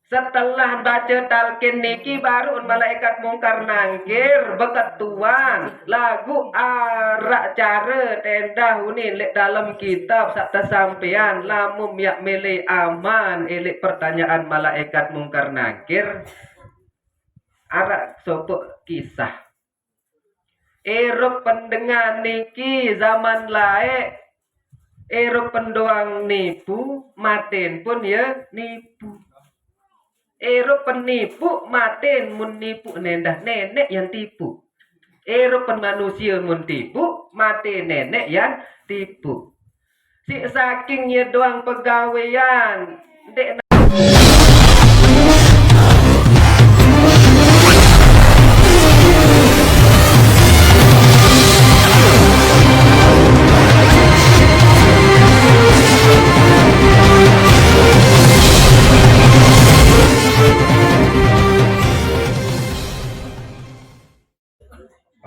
Setelah baca talqin niki baru malaikat mungkar nangkir beketuan lagu arak cara tenda huni lek dalam kitab sak tersampean lamun yak mele aman elek pertanyaan malaikat mungkar nangkir arak sopok kisah erop pendengar niki zaman lae erop pendoang nipu maten pun ya nipu. Ero penipu maten mun nipu nendah nenek yang tipu. Ero pen manusia mun tipu mate nenek yang tipu. Si sakingnya doang pegawaian dek.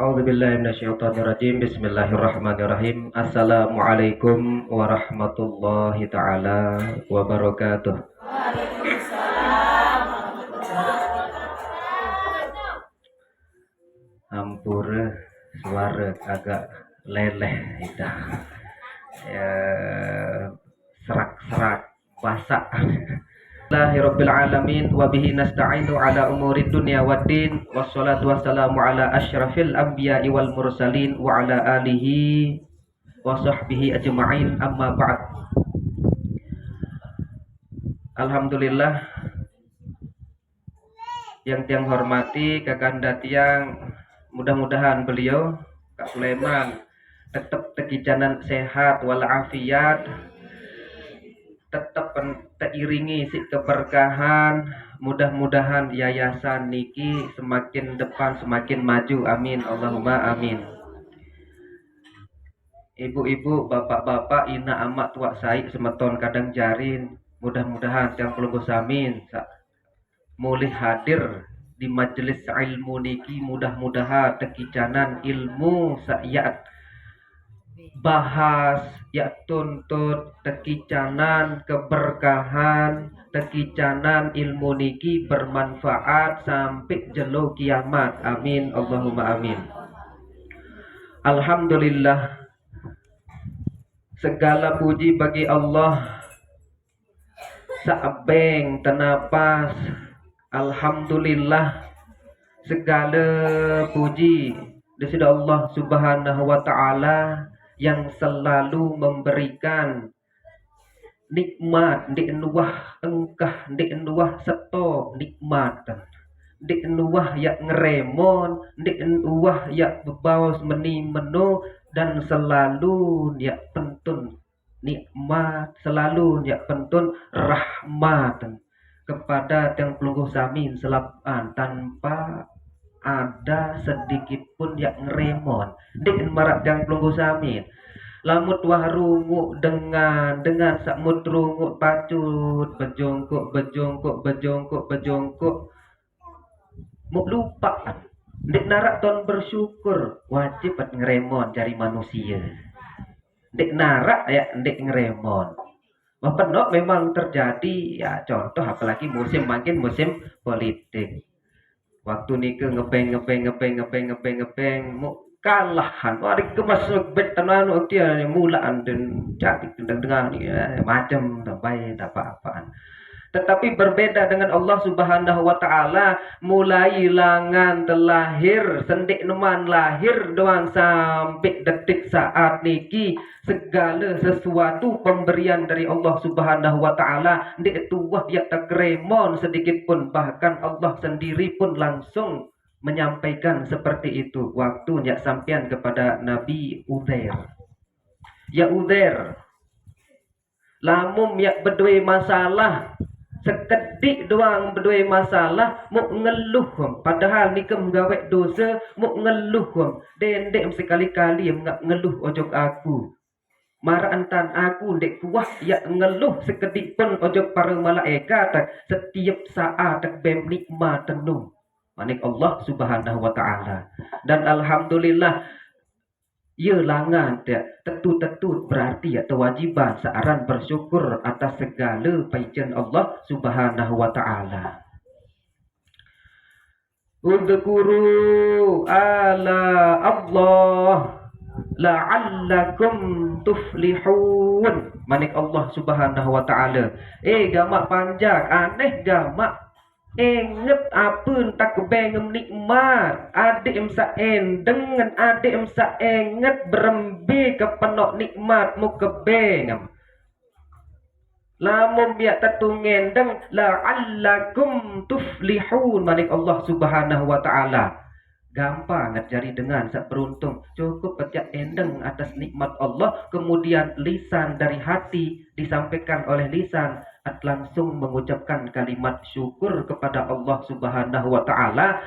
A'udzubillahi Bismillahirrahmanirrahim. Assalamualaikum warahmatullahi taala wabarakatuh. Hampura suara agak leleh itu. Ya, serak-serak basak. Alhamdulillahirabbil alamin wa bihi nasta'inu ala umurid dunya waddin wassalatu wassalamu ala asyrafil anbiya'i wal mursalin wa ala alihi wa sahbihi ajma'in amma ba'd. Alhamdulillah yang tiang hormati kakanda tiang, mudah-mudahan beliau Kak Sulaiman tetap tekijanan sehat walafiat, tetap teriringi si keberkahan. Mudah-mudahan yayasan niki semakin depan semakin maju, amin Allahumma amin. Ibu-ibu, bapak-bapak, ina amak tua saik semeton kadang jarin, mudah-mudahan yang perlu amin mulih hadir di majelis ilmu niki, mudah-mudahan tekijanan ilmu saat bahas ya tuntut tekicanan keberkahan, tekicanan ilmu niki bermanfaat sampai jelo kiamat, amin Allahumma amin. Alhamdulillah, segala puji bagi Allah saabeng tenapas. Alhamdulillah, segala puji dari Allah Subhanahu wa taala yang selalu memberikan nikmat di nuwah engkah di nuwah seto nikmat di nuwah ya ngeremon di nuwah ya bebawas meni menu dan selalu ya pentun nikmat, selalu ya pentun rahmat kepada yang pelungguh samin selapan tanpa ada sedikit pun yang ngeremon di marak yang pelungguh samin. Lamut wah rungu dengan sakmut rungu pacut bejongkok mau lupa dek narak ton bersyukur wajib ngeremon cari manusia dek narak ya dek ngeremon. Penok memang terjadi ya, contoh apalagi musim makin musim politik. Waktu nih ke ngepeng mau kalahan hari kemasuk betenan dia mulaan dan jadi dengar nih macam tampai tak apa-apaan. Tetapi berbeda dengan Allah Subhanahu wa taala, mulai langan terlahir sendik numan lahir doang sampai detik saat niki segala sesuatu pemberian dari Allah Subhanahu wa taala ndik tuah ya tak remon sedikit pun, bahkan Allah sendiri pun langsung menyampaikan seperti itu waktunya sampean kepada Nabi Uzair. Ya Uzair, lamun ya berdua masalah sekedik doang berdua masalah mau ngeluh padahal ni gawe dosa mau ngeluh dendek sekali-kali enggak ngeluh ojok aku marah antan aku dek kuah ya ngeluh sekedik pun ojok para malaikat setiap saat bem nikmat tenung manik Allah Subhanahu wa taala. Dan alhamdulillah ia langan dia tetut-tetut berarti atau wajiban searan bersyukur atas segala paijan Allah Subhanahu wa taala. Udhkuru ala Allah la'allakum tuflihun. Manik Allah Subhanahu wa taala. Gamak panjang aneh gamak. Ingat apa tak kebengem nikmat. Adik emsa dengan adik emsa ingat berembi kepenok nikmat mu kebengem. Lamun biak tatungen deng la'allakum tuflihun. Manik Allah Subhanahu wa taala. Gampang ngajari dengan sak beruntung. Cukup pecah endeng atas nikmat Allah. Kemudian lisan dari hati disampaikan oleh lisan. Langsung mengucapkan kalimat syukur kepada Allah Subhanahu wa taala.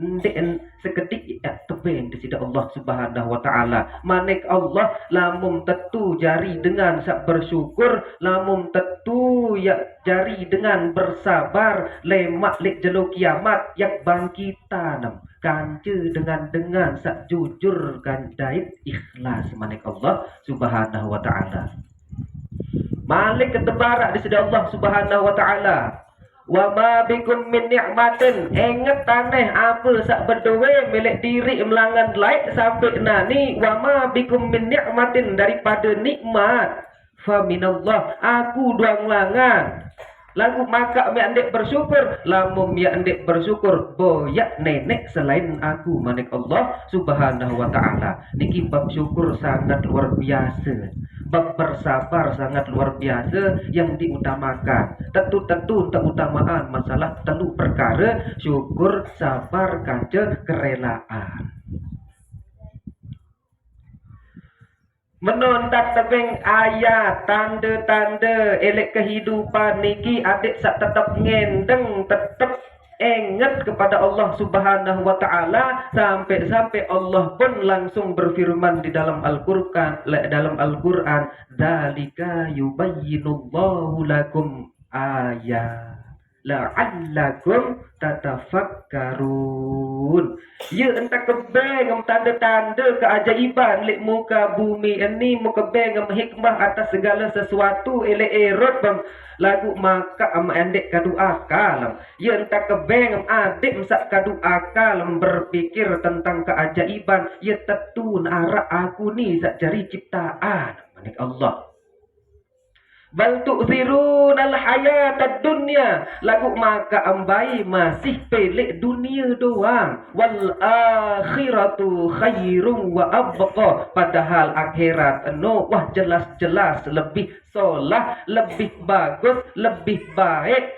Den seketik tebing di sida Allah Subhanahu wa taala. Manik Allah lamun tetu jari dengan sak bersyukur, lamun tetu ya jari dengan bersabar lemak lek jelo kiamat yang bangkitan kance dengan sak jujur kan daib ikhlas manik Allah Subhanahu wa taala. Malik ketebarak di sida Allah Subhanahu wa taala. Wa ma bikum min ni'matin, ingat taneh apa sak berdoa milik diri melangan laik sampai nani. Wa ma bikum min ni'matin, daripada nikmat fa minallah, aku duang langan. Lagu maka mi andek bersyukur, lamun mi andek bersyukur boyak nenek selain aku manik Allah Subhanahu wa taala. Niki bab syukur sangat luar biasa. Bab bersabar sangat luar biasa yang diutamakan. Tentu keutamaan masalah telu perkara: syukur, sabar, kaca kerelaan. Menontak tebing ayat tanda-tanda elek kehidupan niki adik sak tetap ngendeng tetap ingat kepada Allah Subhanahu wa taala sampai Allah pun langsung berfirman di dalam Al-Qur'an, dzalika yubayyinullahu lakum ayat la'allakum tatafakkarun. Ya entah kebeng tanda-tanda keajaiban lek muka bumi ini, muka beng hikmah atas segala sesuatu ele erot lagu maka andek kadu akal. Ya entah kebeng adik msak kadu akal berpikir tentang keajaiban. Ya tetun arah aku ni sak jari ciptaan manik Allah. Bal tu'thirunal hayatad dunya, lagu maka ambai masih pelik dunia doang. Wal akhiratu khairum wa abqa, padahal akhirat no wah jelas-jelas lebih solah, lebih bagus, lebih baik.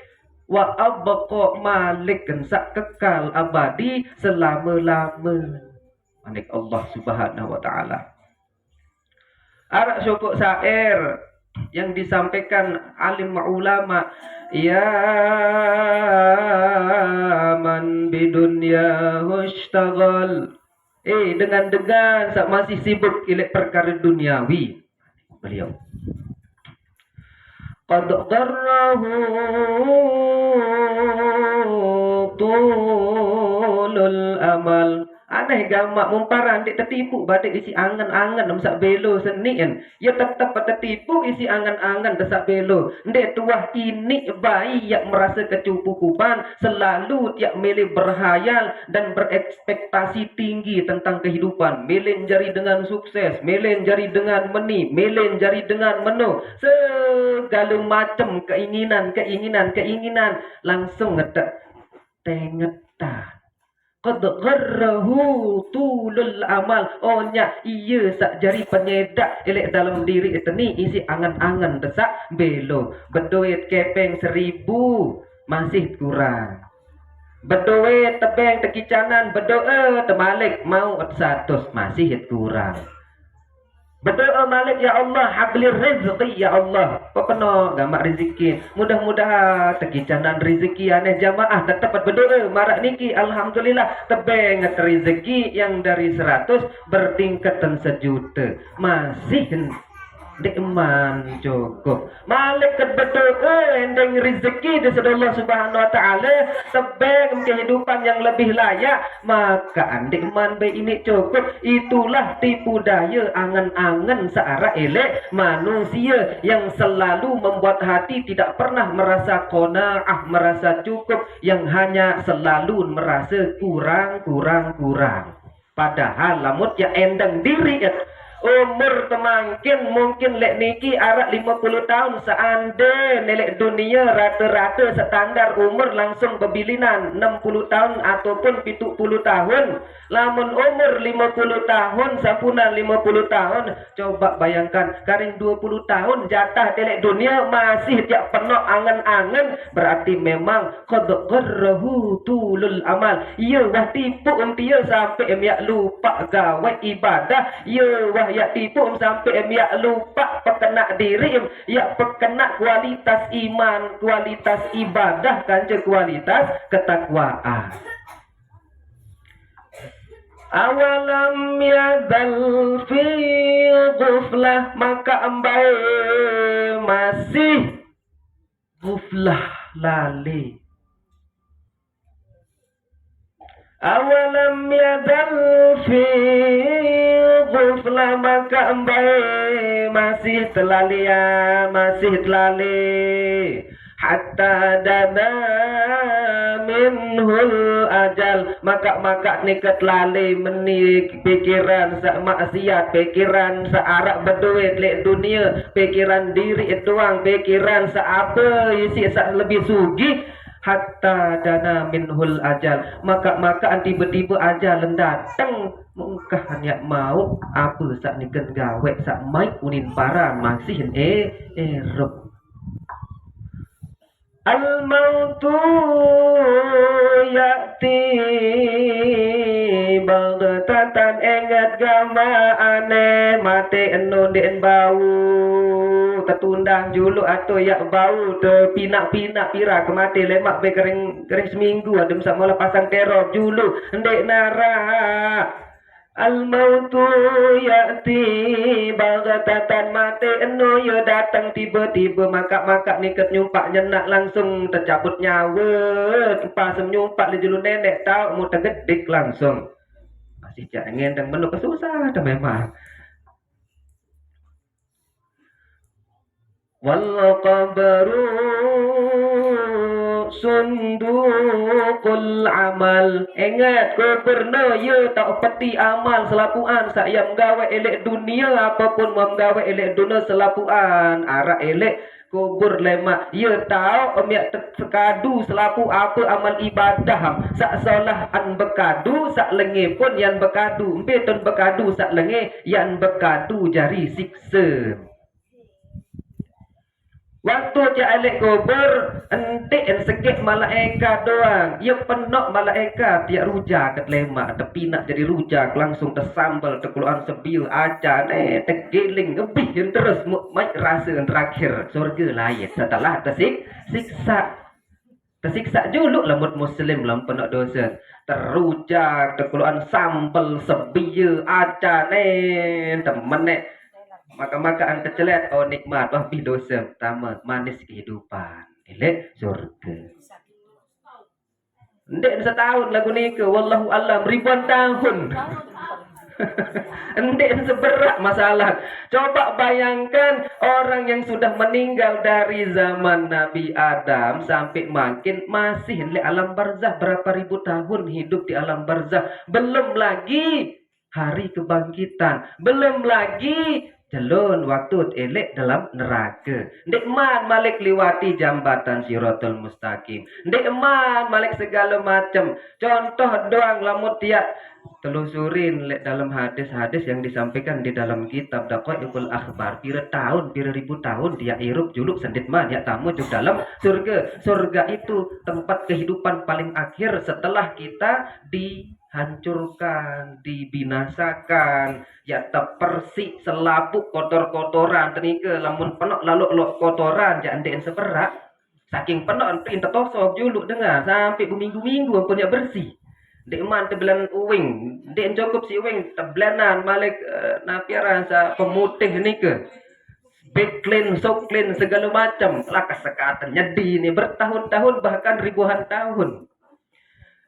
Wa abqa, malik sak kekal abadi selama-lama. Manik Allah Subhanahu wa taala. Arak syukur syair yang disampaikan alim ulama, ya man bidunya hushtagal, dengan sak masih sibuk ilek perkara duniawi. Beliau qad darrahu tulul amal. Aneh gamak mumparan dik tertipu badik isi angan-angan namsak belo senian. Ya tetap tertipu isi angan-angan desak belo. Ndek tuah ini bayi yang merasa kecukupan, selalu tiap milih berhayal dan berekspektasi tinggi tentang kehidupan. Milih jari dengan sukses, milih jari dengan meni, milih jari dengan menu. Segala macam keinginan langsung ngedak tengetan. Qad gharrahu tulul amal. Ohnya iya sak jari penyedak elek dalam diri itu ni isi angan-angan desak belo. Berduit kepeng 1000 masih kurang. Berduit tebeng tekicanan berdoa terbalik mau 100 masih kurang. Berdoa malik ya Allah hablir rezeki ya Allah. Pepeno gamak rezeki. Mudah-mudahan tekicanan rezeki aneh jamaah tetap berdoa marak niki alhamdulillah tebeng rezeki yang dari 100 bertingkatan 1 juta. Masih Dekman cukup. Malik kebetulan ending rezeki dari Allah Subhanahu Wa Taala sebab kehidupan yang lebih layak, maka dekman baik ini cukup. Itulah tipu daya angan-angan searah elek manusia yang selalu membuat hati tidak pernah merasa qanaah, merasa cukup, yang hanya selalu merasa kurang. Padahal lamut ya endang diri umur temangkin mungkin lek niki arak 50 tahun seandai nelek dunia rata-rata standar umur langsung berbilinan 60 tahun ataupun 70 tahun. Lamun umur 50 tahun sampunan 50 tahun, coba bayangkan karing 20 tahun jatah nelek dunia masih tiap penuh angan-angan, berarti memang qad gharrahu tulul amal. Ia wah tipu dia sampai dia lupa gawe ibadah, ia wah ya tipu sampai dia lupa pekenak diri, ya pekenak kualitas iman, kualitas ibadah, kanca kualitas ketakwaan. Awalam yadal fi ghuflah, maka ambai masih ghuflah lali. Awalam yadal fi ghuflah, maka ambai masih telali hatta dana minhul ajal, maka nikat lali menik pikiran sa maksiat, pikiran sa arak berduit lek dunia, pikiran diri doang, pikiran sa apa isi sa lebih sugi. Hatta dana minhul ajal, maka tiba-tiba ajal datang, mungkah hanya mau apa sak niken gawe sak mai unin para masih rob al mautu yati baghtatan, engat gama ane mate eno den bau tertundang julu atau ya bau terpinak-pinak pira kemati lemak be kering seminggu adem sak mola pasang teror julu ndek nara. Al mautu yati baghtatan, mate eno yo datang tiba-tiba, maka niket nyumpak nyenak langsung tercabut nyawa, pas nyumpak le julu nenek tahu mu tergedik langsung. Masih jangan dan menu kesusah dah memang. Wal qabru sundukul amal, ingat kubur ya tak peti amal selapuan saya menggawe elek dunia apapun menggawe elek dunia selapuan arak elek kubur lemak ya tahu omyak sekadu selapu apa amal ibadah sak solah an bekadu sak lengi pun yang bekadu empe ton bekadu sak lengi yang bekadu jari siksa. Waktu je alik kubur entik en sekit malaikat doang. Ia penok malaikat dia rujak kat lemak tepi nak jadi rujak langsung tersambal terkeluar sebil aja tergiling lebih yang terus mai rasa yang terakhir surga lain setelah tersiksa dulu lamut muslim lam penok dosa terrujak terkeluar sambal sebil aja temen maka anta celet oh nikmat wah dosa pertama manis kehidupan elek surga. Ndek setahun lagu ni ke wallahu alam ribuan tahun. Ndek seberat masalah. Coba bayangkan orang yang sudah meninggal dari zaman Nabi Adam sampai makin masih di alam barzah berapa ribu tahun hidup di alam barzah, belum lagi hari kebangkitan, belum lagi celon waktu elek dalam neraka. Ndek man malik liwati jambatan Siratul Mustaqim. Ndek man malik segala macam. Contoh doang lamut tiap telusurin dalam hadis-hadis yang disampaikan di dalam kitab Daqaiqul Akhbar. Pira tahun, pira ribu tahun dia hirup juluk sendit man ya tamu juk dalam surga. Surga itu tempat kehidupan paling akhir setelah kita dihancurkan, dibinasakan, ya terpersik selapuk kotor-kotoran tenika lamun penok lalu kotoran jangan den seberak saking penok pin tetosok juluk dengar sampai berminggu-minggu punya bersih dek man tebelan uwing dek cukup si uwing tebelanan malik napiaran sa pemutih nika Beklin, soklin, segala macam. Lakas sekatan nyedi ini bertahun-tahun bahkan ribuan tahun.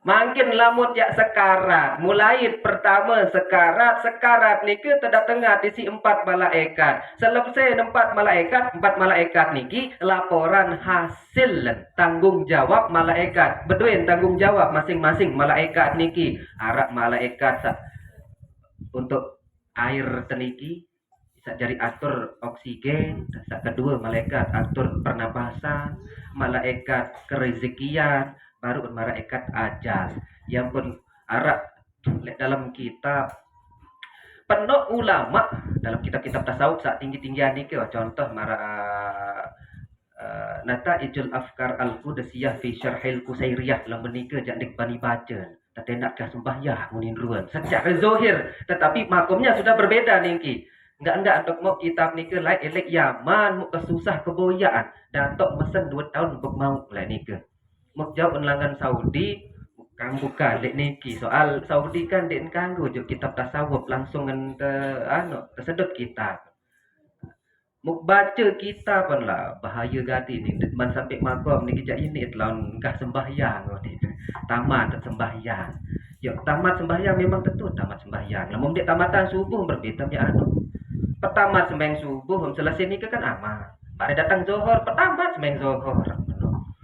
Makin lamun ya sekarat, mulai pertama sekarat niki terdatengah isi 4 malaikat. Selesai 4 malaikat niki laporan hasil tanggung jawab malaikat. Beduin tanggung jawab masing-masing malaikat niki. Arak malaikat untuk air teniki bisa jadi atur oksigen, kedua malaikat atur pernapasan, malaikat kerezekian, baru malaikat ajal. Yang pun arak dalam kitab penuh ulama dalam kitab-kitab tasawuf saat tinggi-tinggian ni ke contoh mara Nataijul Afkar Al-Qudusiyah fi Syarhil Qusairiyah lamun nika jandik bani baca tetenak kah sembahyang munin ruan secara zahir tetapi makomnya sudah berbeda niki. Enggak untuk mau kitab nika lain elek Yaman mau kesusah keboyaan datok mesen 2 tahun untuk mau lain nika. Mau jawab unlangan Saudi kang buka dek niki soal Saudi kan dek kanggo jo kitab tasawuf langsung ke kesedot kitab. Muk baca kitab pun lah bahaya gati ni man sampai makom ni kejak ini lawan kah sembahyang ni tamat sembahyang. Yo tamat sembahyang memang tentu tamat sembahyang. Lamun dek tamatan subuh berbeda ya pertama sembahyang subuh selesai ni kan amal. Pada datang Zohor pertama sembahyang Zohor.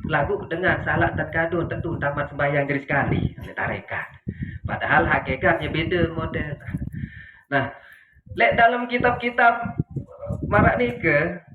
Lagu dengan salat dan kadun tentu tamat sembahyang dari sekali tarekat. Padahal hakikatnya beda model. Nah, lek dalam kitab-kitab marak nika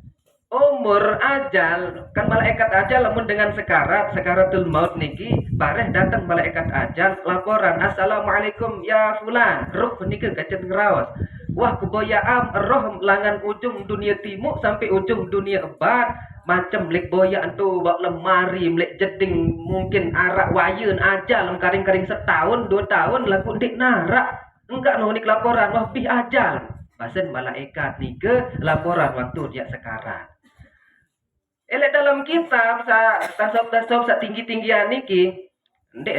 umur ajal kan malaikat ajal lamun dengan sekaratul maut niki bareh datang malaikat ajal laporan assalamualaikum ya fulan ruh nika kacen ngerawas wah keboyaan roh langan ujung dunia timur sampai ujung dunia ebat macam lek boyaan tu bak lemari lek jeding mungkin arak wayun ajal karing-karing setahun 2 tahun laku ndik narak enggak no nik laporan wah bih ajal pasen malaikat ni ke laporan waktu dia sekarang. Elek dalam kitab tasawuf sa tinggi-tinggian niki ndek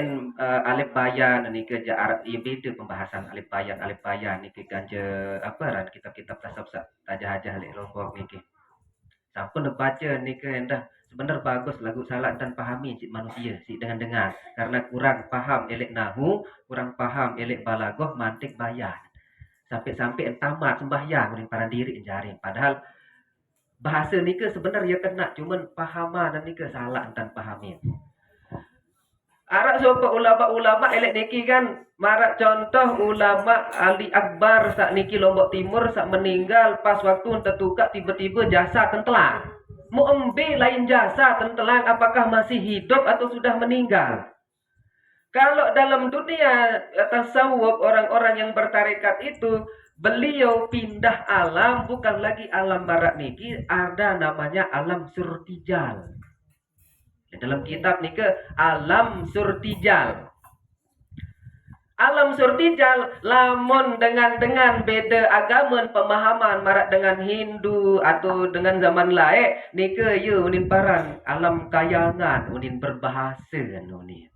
alif bayan niki ja Arab ieu beda pembahasan alif bayan niki ganje apa ran kitab-kitab tasawuf sa tajah-ajah lek Lombok niki. Sampun baca niki endah sebenar bagus lagu salah dan pahami si manusia si dengan karena kurang paham elek nahu, kurang paham elek balagoh mantik bayan. Sampai tamat sembahyang dengan para diri jari. Padahal bahasa ni ke sebenarnya kena cuman pahaman dan ni ke salah dan pahamin. Arak sopa ulama-ulama elek niki kan marak contoh ulama Ali Akbar sak niki Lombok Timur sak meninggal pas waktu tertukar tiba-tiba jasa tentelang. Mau ambil lain jasa tentelang apakah masih hidup atau sudah meninggal? Kalau dalam dunia tasawuf orang-orang yang bertarekat itu beliau pindah alam bukan lagi alam barat niki ada namanya alam surtijal. Dalam kitab niki alam surtijal. Alam surtijal lamun dengan beda agama pemahaman marak dengan Hindu atau dengan zaman lain niki ye unin paran alam kayangan unin berbahasa unin.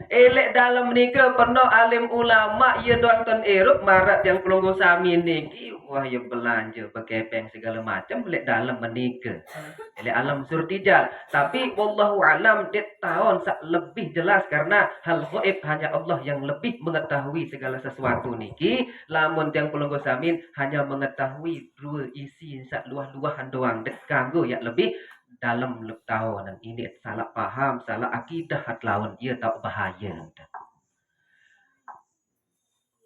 Elek dalam nika penuh alim ulama ia doang Eropa marat yang pelunggu sami niki wah ya belanja bekepeng segala macam elek dalam menika elek alam surtijal tapi wallahu alam dia tahun lebih jelas karena hal gaib hanya Allah yang lebih mengetahui segala sesuatu niki lamun yang pelunggu samin hanya mengetahui dua isi sak luah-luahan doang dek kanggo yang lebih dalam tahun ini salah paham, salah akidah hat lawan ia tak bahaya.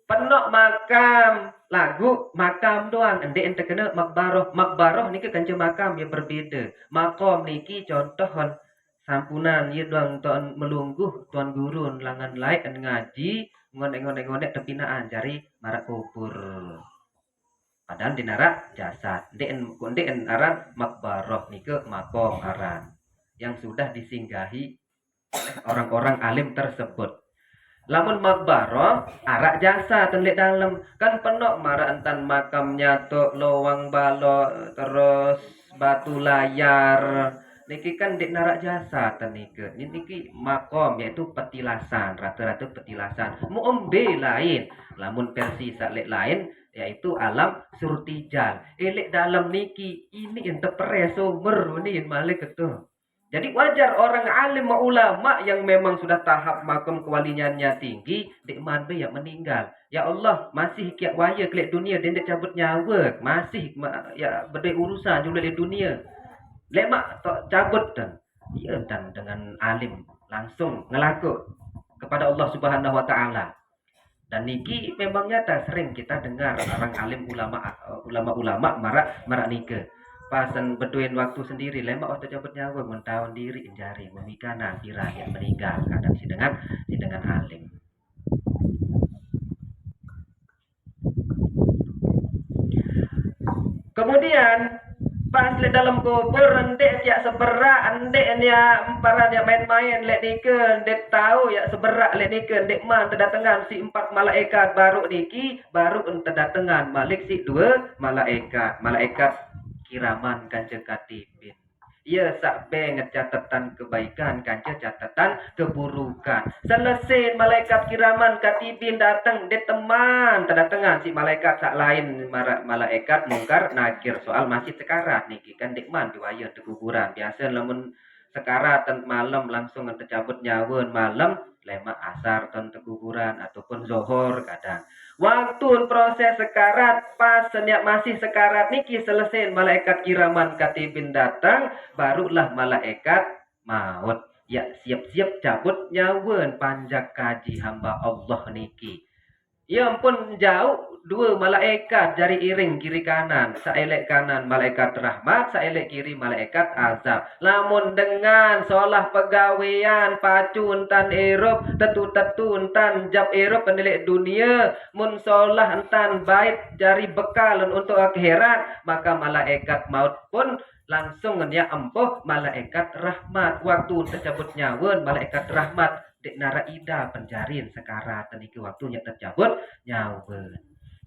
Penok makam lagu makam doang ende ente kena makbaroh niki kanca makam yang berbeda. Makom niki contoh sampunan ia doang tuan melungguh tuan guru langan lain ngaji ngonek tepinaan jari marak kubur. Padahal di narak jasad. Ndeen aran makbaroh nike makom aran yang sudah disinggahi oleh orang-orang alim tersebut. Lamun makbaroh arak jasad tenlek dalam kan penok marah entan makamnya tok lowang balok terus batu layar Niki kan dek narak jasa tenika. Niki makom yaitu petilasan, rata-rata petilasan. Mu ombe lain, lamun versi salek lain yaitu alam surtijal. Elek dalam niki ini interpreso mer ni malik ketu. Jadi wajar orang alim ulama yang memang sudah tahap makom kewalinyannya tinggi, dek manbe yang meninggal. Ya Allah, masih kiat waya kelek dunia dan dek cabut nyawa, masih ya berdek urusan juga di dunia. Lemak tok cabut dan ya dan dengan alim langsung ngelaku kepada Allah Subhanahu wa taala. Dan niki memang nyata sering kita dengar orang alim ulama marak nike. Pasan beduin waktu sendiri lemak waktu cabut nyawa mentahun diri jari memikanan kira yang meninggal kadang si dengan alim. Kemudian pas le dalam kubur ndek ya seberak ndek nya para dia main-main lek nike ndek tahu ya seberak lek nike ndek man terdatangan si 4 malaikat baru niki baru terdatangan malik si 2 malaikat kiraman kanca katibin. Ya sakbe ngecatatan kebaikan kanca catatan keburukan. Selesai malaikat kiraman katibin datang de teman terdatangan si malaikat sak lain malaikat mungkar nakir soal masih sekarat niki kan dikman diwayah di kuburan. Biasa lamun sekarat malam langsung tercabut nyawa malam lemak asar ton kuburan ataupun zohor kadang. Waktu proses sekarat pas senyak masih sekarat niki selesai malaikat kiraman katibin datang barulah malaikat maut ya siap-siap cabut nyawa panjak kaji hamba Allah niki. Ya ampun jauh 2 malaikat jari iring kiri kanan. Saelek kanan malaikat rahmat, saelek kiri malaikat azab. Lamun dengan solah pegawaian pacun tan erup, tetu tan jab erup penilek dunia, mun solah entan bait jari bekal untuk akhirat, maka malaikat maut pun langsung ya empuh malaikat rahmat. Waktu tercabut nyawa malaikat rahmat dek nara ida penjarin sekarat teniki waktunya tercabut nyawa.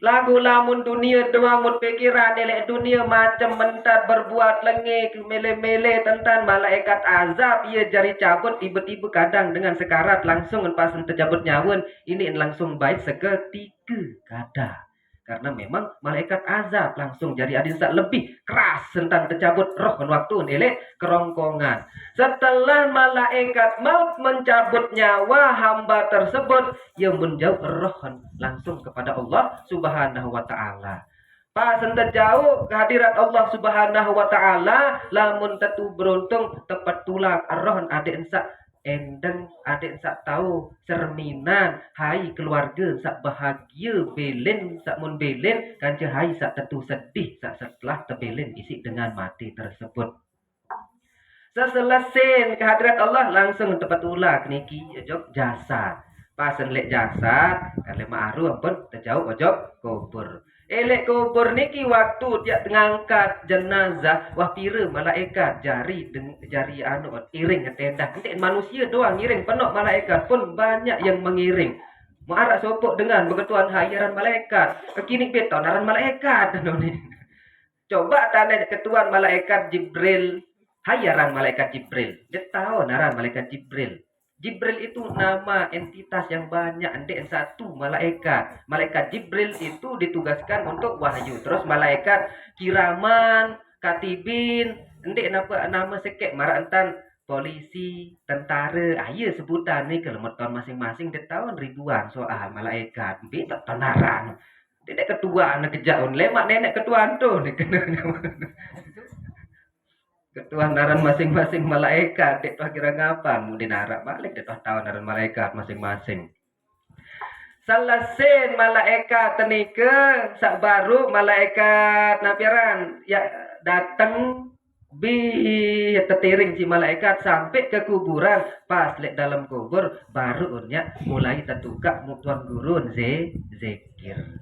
Lagu lamun dunia doang mut pikiran elek dunia macam mentat berbuat lengik mele-mele tentang malaikat azab ia jari cabut tiba-tiba kadang dengan sekarat langsung pas tercabut nyawa ini langsung baik seketika kadang. Karena memang malaikat azab langsung jadi adinsa lebih keras tentang tercabut roh dan waktu elek kerongkongan. Setelah malaikat maut mencabut nyawa hamba tersebut, ia menjauh roh langsung kepada Allah Subhanahu wa taala. Pas jauh kehadirat Allah Subhanahu wa taala, lamun tetu beruntung tepat tulak roh adik ensak endeng adik sak tahu cerminan hai keluarga sak bahagia belen sak mun belen kanca hai sak tentu sedih sak setelah terbelen isi dengan mati tersebut. Seselesai kehadirat Allah langsung tepat ulak niki ojok jasad. Pas lek jasad kale ma'aru ampun terjauh ojok kubur. Elek kubur niki waktu dia ngangkat jenazah wah pira malaikat jari anu iring tenda. Nanti manusia doang ngiring penuh malaikat pun banyak yang mengiring. Muarak sopok dengan beketuan hayaran malaikat. Kekini beton naran malaikat. Coba tanya ketuan malaikat Jibril. Hayaran malaikat Jibril. Dia tahu naran malaikat Jibril. Jibril itu nama entitas yang banyak, ndek satu malaikat. Malaikat Jibril itu ditugaskan untuk wahyu. Terus malaikat kiraman, katibin, ndek nama sekek marantan polisi, tentara. Ya sebutan nih kalau tahun masing-masing dia tahun ribuan soal malaikat. Mbek tak tenaran. Dia ketua anak kejaun, lemak nenek ketua tuh nih ketua naran masing-masing malaikat dek toh kira ngapa mau dinarak balik dek toh tahu naran malaikat masing-masing. Salasin malaikat tenika sak baru malaikat napiaran ya datang bi tetiring si malaikat sampai ke kuburan pas lek dalam kubur baru nya mulai tertukak mutuan gurun zikir.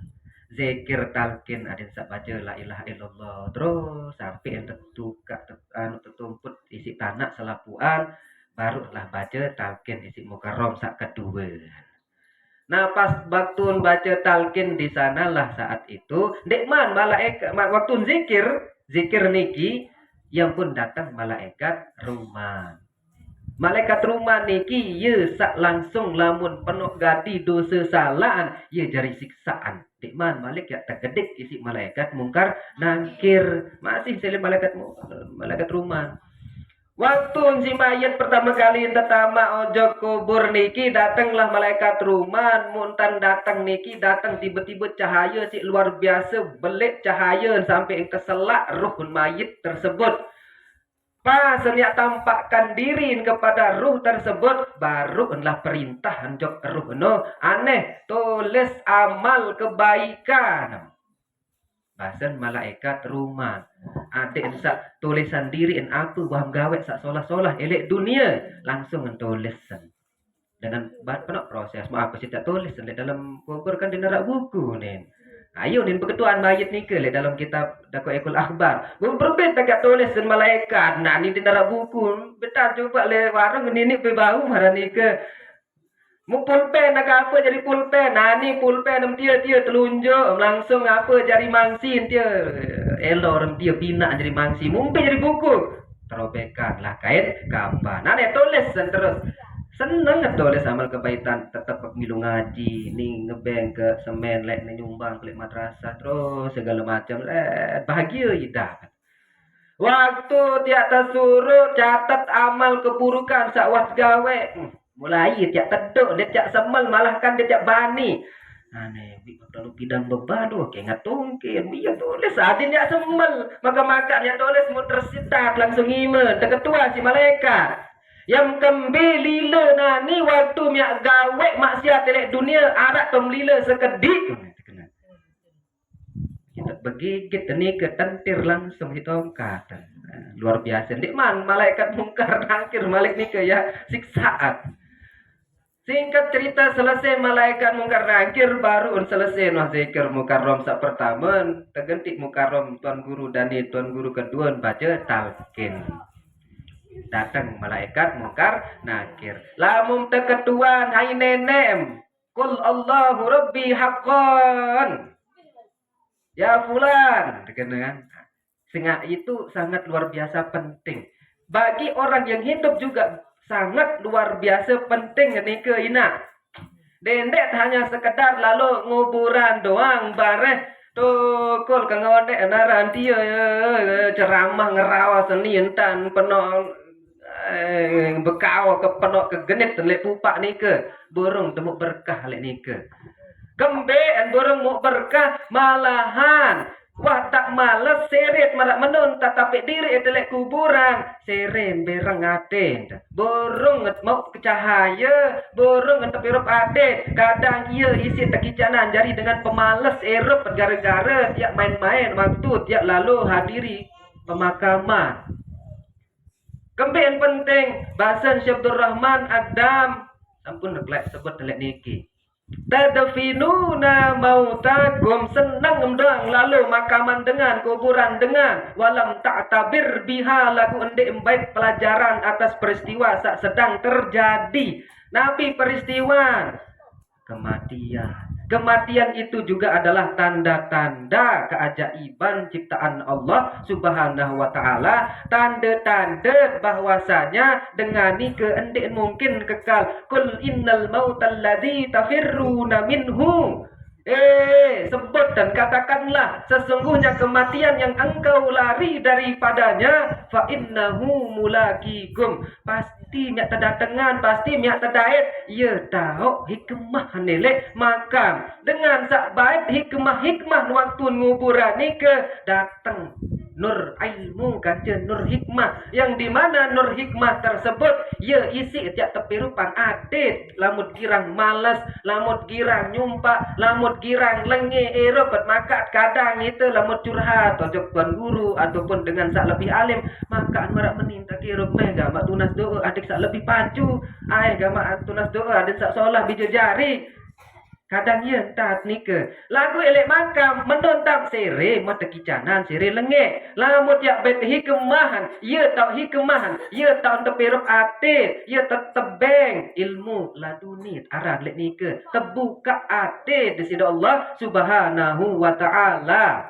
Zikir talqin ada sak baca la ilaha illallah terus sampai yang tertukak tertumput isi tanah selapuan barulah baca talqin isi mukarram sak kedua. Nah pas waktu baca talqin di sanalah saat itu dekman malaikat waktu zikir niki Yang pun datang malaikat rumah. Malaikat rumah niki ye sak langsung lamun penuh gadi dosa salaan ye jari siksaan. Dik man malik ya tergedik isi malaikat mungkar nangkir. Masih sele malaikat rumah. Waktu si mayat pertama kali tetama ojo kubur niki datanglah malaikat rumah muntan datang niki datang tiba-tiba cahaya si luar biasa belik cahaya sampai keselak ruh mayat tersebut. Pas niat tampakkan diri kepada ruh tersebut baru adalah perintah anjok ruh no aneh tulis amal kebaikan. Bahasan malaikat rumah. Adik sak tulisan diri apa waham gawe sak solah-solah elek dunia langsung tulisan. Dengan penuh proses. Maaf aku tak tulis dalam kubur kan di nerak buku nih. Ayo nih berketuaan mayat ni ke dalam kitab Dako Ekul Akhbar. Berbeda tak tulis dan malaikat. Nah ni di nerak buku. Betul coba le warung ni berbau marah ni ke. Mu pulpen nak apa jadi pulpen. Nah ni pulpen dia telunjuk langsung apa jadi mangsin dia. Elor dia bina jadi mangsi. Mungkin jadi buku. Terobekan lah kait kapan. Nah dia tulis dan terus. Seneng tulis amal kebaikan tetap milu ngaji ni ngebeng ke semen lek ni nyumbang ke madrasah terus segala macam bahagia hidup. Waktu tiap tersuruh catat amal keburukan sakwat gawe mulai tiap teduk dia tiap semel malahkan dia tiap bani. Aneh, kalau bidang beban tu ingat tungkin dia tulis adin dia semel maka dia tulis mu tersitat langsung iman terketua si malaikat. Yang kembali nani waktu miak gawe maksiat elek dunia arak pemlila sekedik. Kita begigit ni ke tentir langsung di tongkat. Luar biasa. Dik man malaikat mungkar nangkir malik ni ke ya siksaan. Singkat cerita selesai malaikat mungkar nangkir baru selesai noh zikir mukarram sak pertama tegentik mukarram tuan guru dan tuan guru kedua baca talqin. Datang malaikat mungkar nakir lamun teketuan hai nenem kul Allahu rabbi haqqan ya fulan kan sehingga itu sangat luar biasa penting bagi orang yang hidup juga sangat luar biasa penting nika ina dendek hanya sekedar lalu nguburan doang bareh tukul kangode naran dia ceramah ngerawas seni entan penuh bekau ke penok ke genit lek pupak ni ke burung temu berkah lek ni ke gembe burung mu berkah malahan wah tak males seret marak menun tetapi diri lek kuburan seren bereng ate burung mau cahaya burung tapi rup ate kadang ia isi tekicanan jari dengan pemalas erup gara-gara tiap main-main waktu tiap lalu hadiri pemakaman. Kempen penting bahasan Syabdur Rahman Adam sampun neglek sebut telek niki. Tadfinuna mautakum senang mendang lalu makaman dengan kuburan dengan walam ta'tabir biha lagu endek baik pelajaran atas peristiwa sak sedang terjadi. Nabi peristiwa kematian. Kematian itu juga adalah tanda-tanda keajaiban ciptaan Allah Subhanahu wa taala, tanda-tanda bahwasanya dengan ni keendik mungkin kekal. Qul innal mautal ladzi tafirruna minhu. Sebut dan katakanlah sesungguhnya kematian yang engkau lari daripadanya fa innahu mulaqikum pasti miak terdatangan pasti miak terdaet ia tahu hikmah nelek makam dengan sak baik hikmah waktu nguburan ni ke datang nur ilmu kaca nur hikmah yang dimana nur hikmah tersebut ia isi tiap tepi rupan adit lamut girang malas lamut girang nyumpak lamut girang lenge eropet makat kadang itu lamut curhat atau tuan guru ataupun dengan sak lebih alim maka marak meninta kirup mega mak tunas doa adik sak lebih pacu ai gamak tunas doa adik sak solah bija jari kadang ia tak nika lagu elek makam menontak sere mata kicanan sere lenge lamut yak bet hikmahan ia tak hikmahan ia tak teperup ate ia tetebeng ilmu ladunit arah lek nika terbuka ate di sisi Allah Subhanahu wa taala.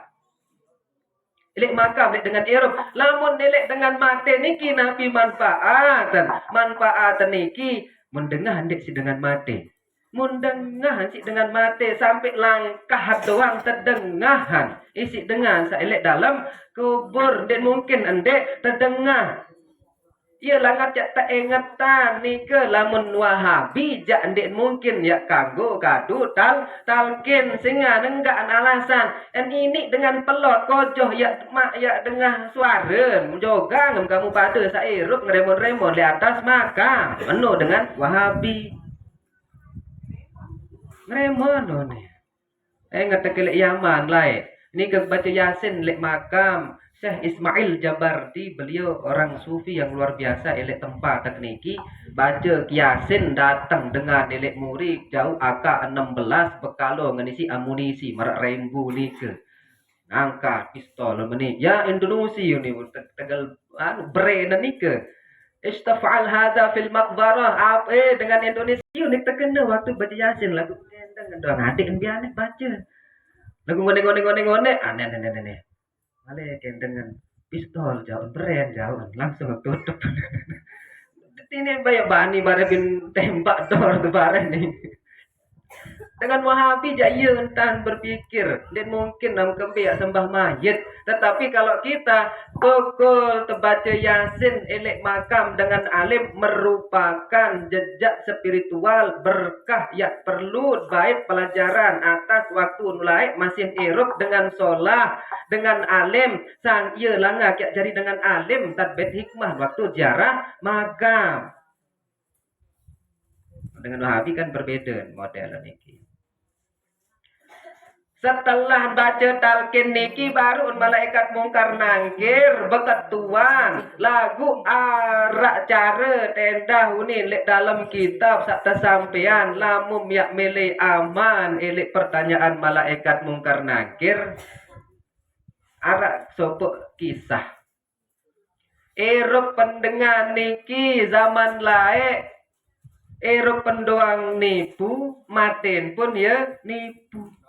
Elek makam elek dengan irup. Lamun elek dengan mate niki nabi manfaatan niki mendengah ndek si dengan mate. Mendengah si dengan mate sampai langkah doang terdengahan. Isi dengar sa elek dalam kubur ndek mungkin ndek terdengar. Ia langat jak tak ingatan ni ke lamun wahabi jak ndik mungkin ya kanggo kadu talkin singa nenggak alasan dan ini dengan pelot kojoh ya mak ya dengar suara joga ngem kamu pada sairup ngeremon-remon di atas maka menu dengan wahabi ngeremon ni ngetekelek Yaman lai ini ke baca Yasin lek makam Syekh Ismail Jabarti, beliau orang sufi yang luar biasa, elek tempat tekniki, baca Yasin datang dengan elek murid jauh AK-16 bekalo ngenisi amunisi marak rainbow ni ke. Angkat pistol meni. Ya Indonesia ni tegal brand ni ke. Istafal hadza fil maqbarah. Dengan Indonesia ni terkena waktu baca Yasin lagu dengan doang adik biar baca. Lagu ngone aneh. Male dengan pistol jauh brand jauh langsung tutup. Ini banyak bani bareng tembak dor tu bareng ni. Dengan Wahabi jaya entan berpikir dan mungkin nam kembiak sembah mayit. Tetapi kalau kita pukul terbaca Yasin elek makam dengan alim merupakan jejak spiritual berkah yang perlu baik pelajaran atas waktu mulai masih irup dengan solah dengan alim sang ia langah kiak jari dengan alim tadbit hikmah waktu jarah makam. Dengan Wahabi kan berbeda model niki. Setelah baca talqin niki baru malaikat mungkar nangkir beketuan lagu arak cara tenda hunin lek dalam kitab sak tersampean lamun yak mele aman elek pertanyaan malaikat mungkar nangkir arak sopok kisah erup pendengar niki zaman laek erup pendoang nipu maten pun ya nipu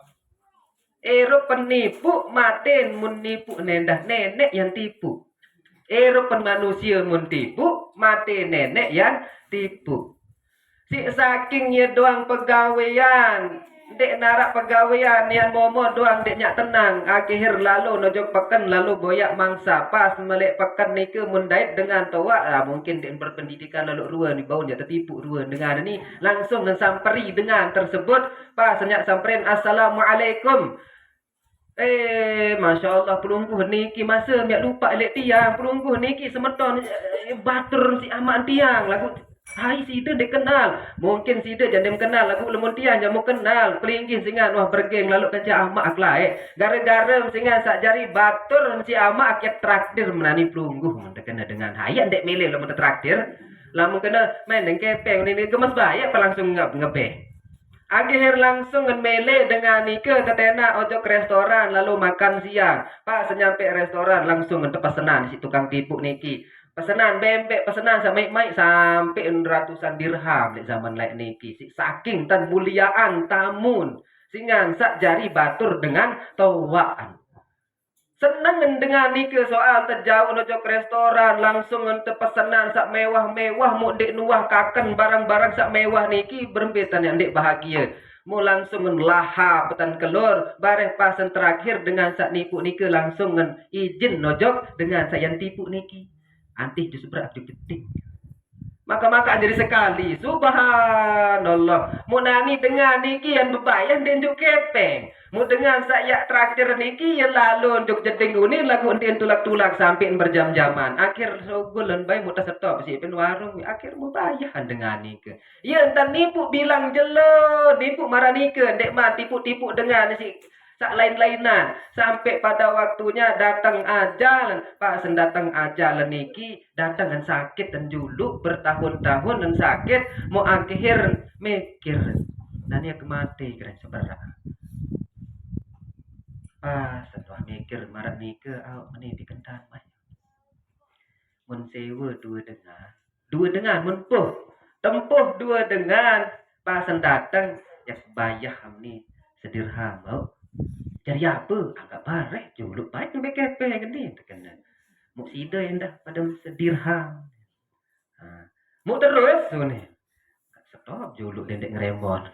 Ero penipu maten mun nipu nendah nenek yang tipu. Ero pen manusia mun tipu mate nenek yang tipu. Si sakingnya doang pegawaian. Dek narak pegawaian yang momo doang dek nyak tenang. Akhir lalu nojok peken lalu boyak mangsa. Pas melek peken ni ke mundait dengan toa. Mungkin dek berpendidikan lalu ruan di bawah dia tertipu ruan dengan ni. Langsung samperi dengan tersebut. Pas nyak samperin assalamualaikum. Masya Allah pelungguh niki masa miak lupa elek tiang pelungguh niki semeton batur si amak tiang lagu hai sida dia kenal mungkin sida jangan kenal lagu lemun tiang jamu kenal pelinggih singan wah bergeng lalu kaca amak aklah gara-gara singan sak jari batur si amak akyat traktir menani pelungguh kena dengan hayat dek milih lemun traktir lamun kena main dengan kepeng ni gemes baik apa langsung ngebe akhir langsung mele dengan Nike ketena ojok restoran lalu makan siang. Pas nyampe restoran langsung untuk pesanan si tukang tipu Niki. Pesanan bembek, pesanan sampai sampai ratusan dirham di zaman lain Niki. Si saking tan muliaan tamun singan sak jari batur dengan tawaan. Senang dengan Nike soal terjauh ojok restoran langsung untuk pesanan sak mewah-mewah mu dek nuah kaken barang-barang sak mewah niki berempetan yang dek bahagia mu langsung lahap petan kelur bareh pasan terakhir dengan sak nipu nike langsung izin nojok dengan sak yang tipu niki antih disubrak dipetik maka jadi sekali subhanallah mu nani dengan niki yang bebayang dan juk kepeng mu dengan saya traktir niki ya lalu juk jeding unin lagu entien tulak-tulak sampai berjam-jaman akhir sogulan bay mu stop si pen warung akhir mu bayahan dengan nike ya entar nipu bilang jelo nipu marah nike ndek mah tipu-tipu dengan si sak lain-lainan sampai pada waktunya datang ajal pas datang ajal niki datang dan sakit dan juluk bertahun-tahun dan sakit mau akhir mikir dan dia kemati keren seberapa setelah mikir marah nike ini dikentan mah mun sewa dua dengan mun tempuh dua dengan pas datang ya bayah ni sedirham Cari apa? Agak barek juluk baik ni kepe gini tekena. Mu sida indah pada sedirham. Ha. Mu terus tu ni. Stop juluk dendek ngeremon.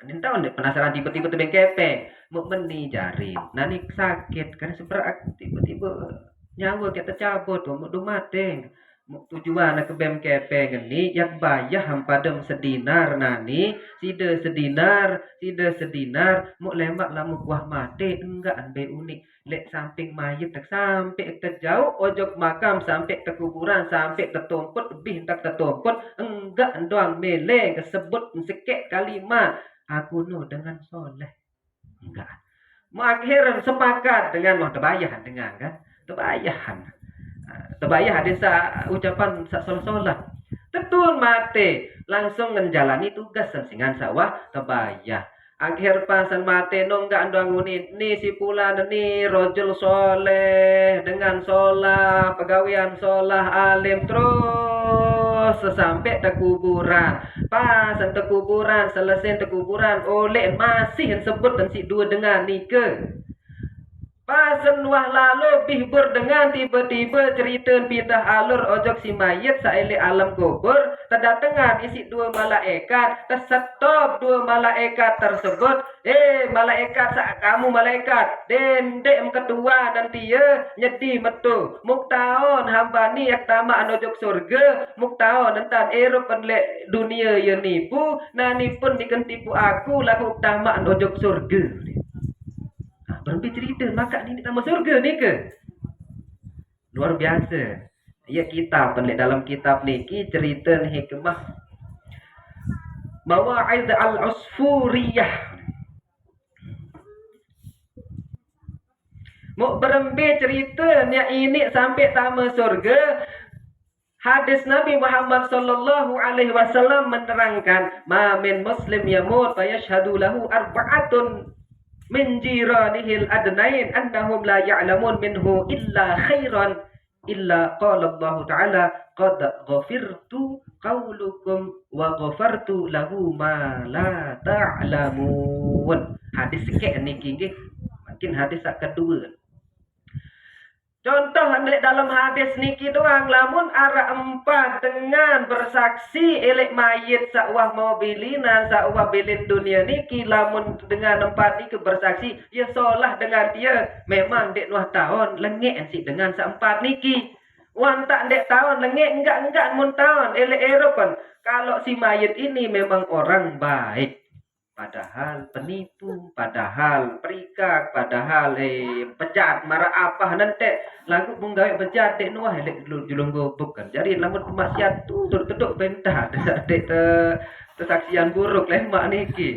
Nen tahu nih penasaran tiba-tiba tu kepe. Mu meni jari. Nani sakit karena seberak tiba-tiba nyawa kita cabut mu du mati. Tujuan ke bem kepe gini yak bayah hampadem sedinar nani sida sedinar mu lemak lamu kuah mati enggak ambe unik lek samping mayit tak sampai terjauh ojok makam sampai ke kuburan sampai tertumput lebih tak tertumput enggak doang mele kesebut sekek kalimat aku nu dengan soleh enggak mau akhirnya sepakat dengan mau terbayahan dengan kan terbayahan terbayar ada ucapan solat tetun mati langsung menjalani tugas sensingan sawah terbayar akhir pasan mati nonggak andanguni ni si pula ni rojul soleh dengan solah pegawaian solah alim terus sampai ke kuburan pasan ke kuburan selesai ke kuburan oleh masih sebut dan si dua dengan nikah pasen wah lalu bihbur dengan tiba-tiba cerita pindah alur ojok si mayit saile alam kubur terdatangan isi dua malaikat tersetop dua malaikat tersebut malaikat kamu malaikat dendek kedua nanti ya nyedi metu muktaon hamba ni yak tamaan ojok surga muktaon entan erup penlek dunia ya nipu nani pun dikentipu aku lagu tamaan ojok surga berhenti cerita maka ni nama surga ni ke luar biasa ya kitab pelik dalam kitab ni cerita hikmah Mawa'id al-Usfuriyah mau berhenti cerita ni ini sampai tama surga hadis Nabi Muhammad sallallahu alaihi wasallam menerangkan ma min muslim yamut fa yashhadu lahu arba'atun min jiranihil adnain annahum la ya'lamun minhu illa khairan illa qala Allah ta'ala qad ghafirtu qaulukum wa ghafartu lahu ma la ta'lamun hadis sikit niki nggih mungkin hadis kedua contoh dalam hadis niki doang lamun ara empat dengan bersaksi elek mayit sakwah mobilinan sakwah bilin dunia niki lamun dengan empat niki bersaksi ya solah dengan dia memang dek nuah tahun lengek si dengan seempat niki wan tak dek tahun lengek enggak mun tahun elek eropan kalau si mayit ini memang orang baik padahal penipu, padahal perikak, padahal pecat, marah apa nanti lagu menggawe pecat dek nuah dek julung gobok kan. Jadi lamun maksiat tu duduk bentah dek tersaksian buruk lemak niki.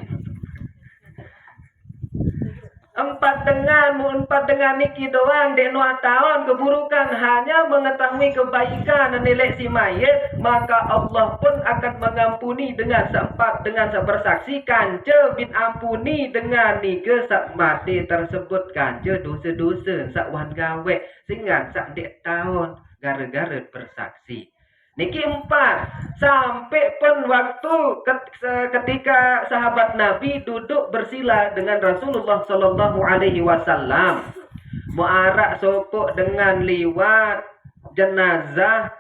Empat dengan niki doang dek nuah tahun keburukan hanya mengetahui kebaikan dan nilai si mayit maka Allah pun akan mengampuni dengan seempat dengan sebersaksi kanca bin ampuni dengan nike sak mati tersebut kanca dosa-dosa sak wan gawe sehingga sak dek tahun gara-gara bersaksi niki empat sampai pun waktu ketika sahabat Nabi duduk bersila dengan Rasulullah Sallallahu Alaihi Wasallam muarak sopok dengan liwat jenazah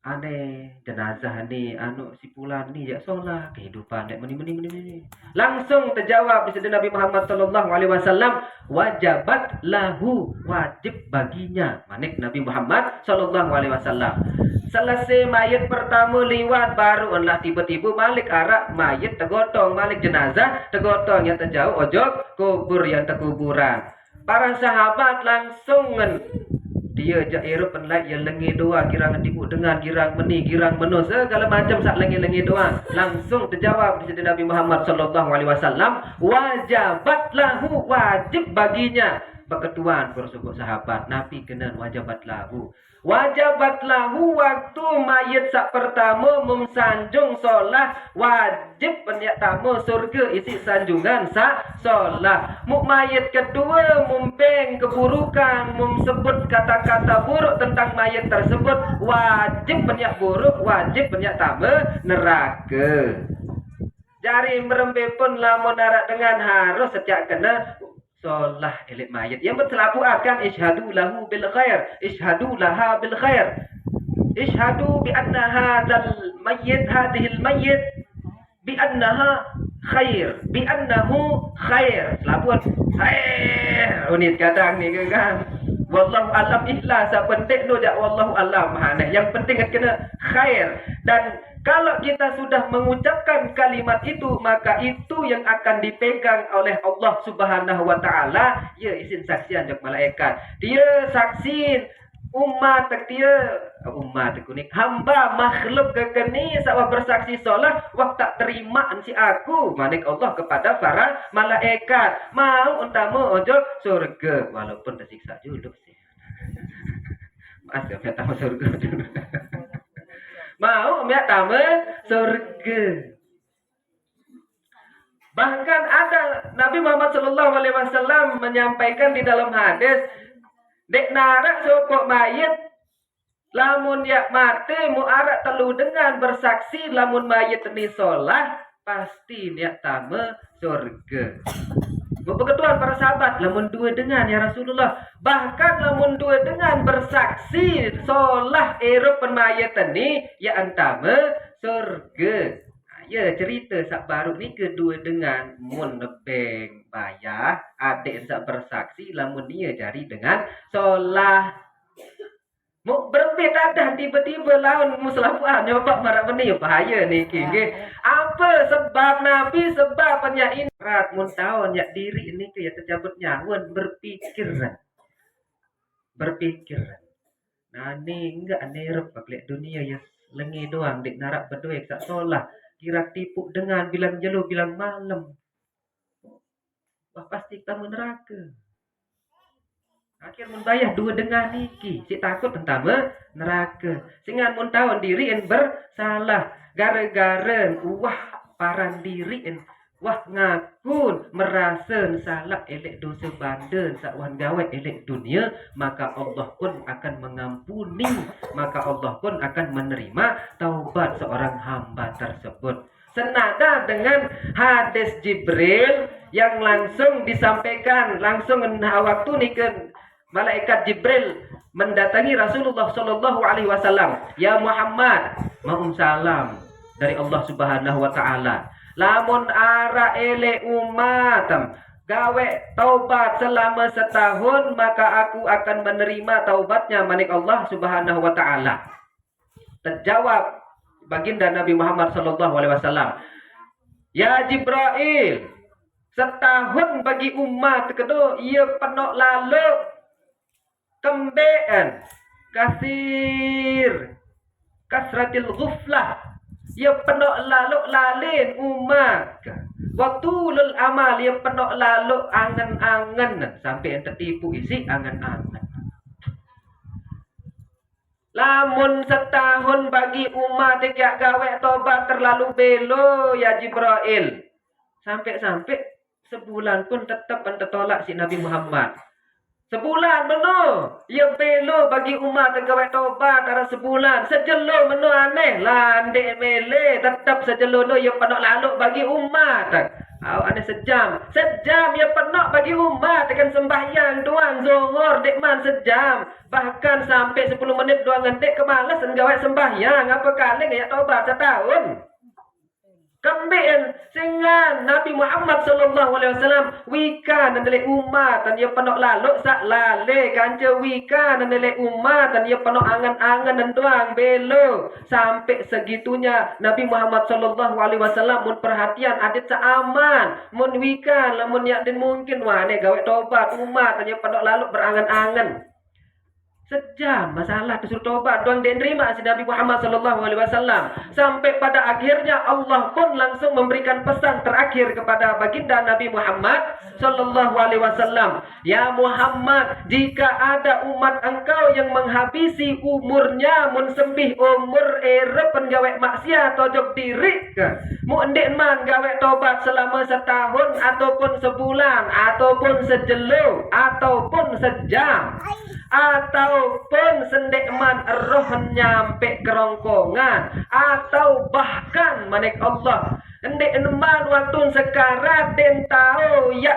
aneh jenazah ni anu si pulan ni ya solah kehidupan dek meni langsung terjawab di Nabi Muhammad Sallallahu Alaihi Wasallam wajabat lahu wajib baginya manik Nabi Muhammad Sallallahu Alaihi Wasallam selesai mayat pertama liwat baru lah tiba-tiba balik arak mayat tergotong balik jenazah tergotong yang terjauh ojok kubur yang terkuburan para sahabat langsung dia jairu penlai yang lengi doa girang tipu dengan girang meni girang menu segala macam sak lengi doa langsung terjawab di Nabi Muhammad sallallahu alaihi wasallam wajabat lahu wajib baginya perketuan para sahabat Nabi kena wajabat lahu waktu mayat sak pertama memsanjung solah wajib penyak tamu surga isi sanjungan sak solah mayat kedua mumpeng keburukan memsebut kata-kata buruk tentang mayat tersebut wajib penyak buruk wajib penyak tamu neraka jari merembe pun lamun narak dengan harus setiap kena solah elek mayit. Yang bertelapuat kan isyhadu lahu bil khair, isyhadu laha bil khair. Isyhadu bi anna hadzal mayyit hadhil mayyit bi annaha khair, bi annahu khair. Telapuan khair. Unit kadang ni kan. Wallahu alam ikhlas penting tu jak wallahu alam makna. Yang penting kena khair. Dan kalau kita sudah mengucapkan kalimat itu, maka itu yang akan dipegang oleh Allah Subhanahu wa taala. Ya isin saksian jak malaikat. Dia saksin umat dia umat kuning hamba makhluk kekeni sawah bersaksi solat wah tak terima si aku manik Allah kepada para malaikat mau untama ojo surga walaupun tersiksa dulu sih. Maaf ya tamu surga dulu. Mau ya tamu surga. Bahkan ada Nabi Muhammad SAW menyampaikan di dalam hadis dek narak sokok mayit lamun yak mati muarak telu dengan bersaksi lamun mayit ni solah pasti niat tama surga. Berketuan para sahabat lamun dua dengan ya Rasulullah, bahkan lamun dua dengan bersaksi solah erup mayit ni ya antama surga. Ya cerita sak baru ni kedua dengan mun nebeng bayar adik sak bersaksi lamun dia jari dengan solah mu berbeda dah tiba-tiba lawan muselapuan nyoba marah beni bahaya ni ke apa sebab Nabi sebab penyain rat mun tahu yak diri ini ke ya tercabut nyawan berpikir nah ni enggak nerep paklek dunia ya lengi doang dik narak berduit sak solah kira tipu dengan bilang jelo bilang malam. Wah pasti kamu neraka. Akhir membayar dua dengan niki. Si takut tentang neraka. Sehingga mun tahu diri en bersalah. Gara-gara wah paran diri en wah ngakun merasa salah elek dosa badan sakwan gawe elek dunia, maka Allah pun akan mengampuni, maka Allah pun akan menerima taubat seorang hamba tersebut. Senada dengan hadis Jibril yang langsung disampaikan langsung waktu niken malaikat Jibril mendatangi Rasulullah sallallahu alaihi wasallam, "Ya Muhammad, mohon salam dari Allah Subhanahu wa taala. Lamun ara ele umatam gawe taubat selama setahun, maka aku akan menerima taubatnya manik Allah Subhanahu wa taala." Terjawab baginda Nabi Muhammad sallallahu alaihi wasallam, "Ya Jibril, setahun bagi umat kedua ia penuh lalu kembean kasir kasratil ghuflah. Ia penuh lalu lalin umat. Waktu lul amal ia penuh lalu angan-angan sampai yang tertipu isi angan-angan. Lamun setahun bagi umat tidak gawe tobat terlalu belo ya Jibril. Sampai-sampai sebulan pun tetap tertolak si Nabi Muhammad. Sebulan meno, ia belo bagi umat gawe tobat ada sebulan. Sejelo meno aneh, landek mele tetap sejelo no ia penuh lalu bagi umat. Ada sejam ia penuh bagi umat dengan sembahyang doang zuhur dekman sejam. Bahkan sampai 10 menit doang ngendek kemalasan gawe sembahyang. Apa kali gaya tobat setahun? Kembali sehingga Nabi Muhammad sallallahu alaihi wasallam wika dan dari umat dan ia penuh lalu sak lale kanca wika dan dari umat dan ia penuh angan-angan dan doang belo sampai segitunya Nabi Muhammad sallallahu alaihi wasallam mun perhatian adit seaman mun wika lamun yak den mungkin wah ne gawe tobat umat dan ia penuh lalu berangan-angan. Sejam masalah disuruh tobat doang dan terima si Nabi Muhammad sallallahu alaihi wasallam sampai pada akhirnya Allah pun langsung memberikan pesan terakhir kepada baginda Nabi Muhammad sallallahu alaihi wasallam, "Ya Muhammad, jika ada umat engkau yang menghabisi umurnya mun sembih umur erepen gawe maksiat tojok diri mu endek man gawe tobat selama setahun ataupun sebulan ataupun sejelo ataupun sejam ataupun sendekman roh nyampe kerongkongan atau bahkan manik Allah endek eman waktu sekarang den tahu ya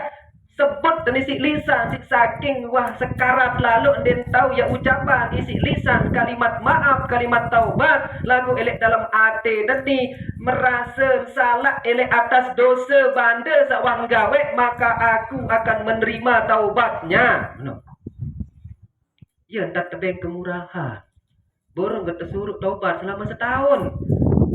sebut dan isi lisan si saking wah sekarat lalu den tahu ya ucapan isi lisan kalimat maaf kalimat taubat lagu elek dalam hati deni merasa salah elek atas dosa banda sawang gawe maka aku akan menerima taubatnya ya ndak tebeng kemurahan borong kata suruh taubat selama setahun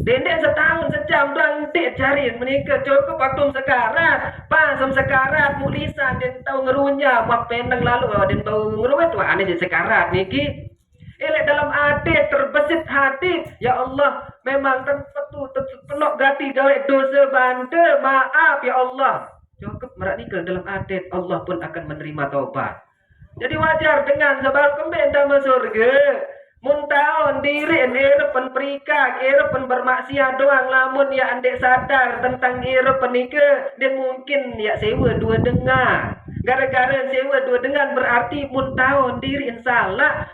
dendek setahun sejam doang dek cari menikah cukup waktu sekarat pasam sekarat mulisan dan tahu ngerunya mak pendang lalu dan tahu ngeruet wah aneh jadi sekarat niki elek dalam hati terbesit hati ya Allah memang terpetu terpenok gati gawe dosa banda maaf ya Allah cukup merak nikah dalam hati Allah pun akan menerima taubat jadi wajar dengan sabar kembali dalam surga muntaon diri erepan perikak erepan bermaksiat doang lamun ya andek sadar tentang erepan nikah dan mungkin ya sewa dua dengar gara-gara sewa dua dengar berarti muntaon diri salah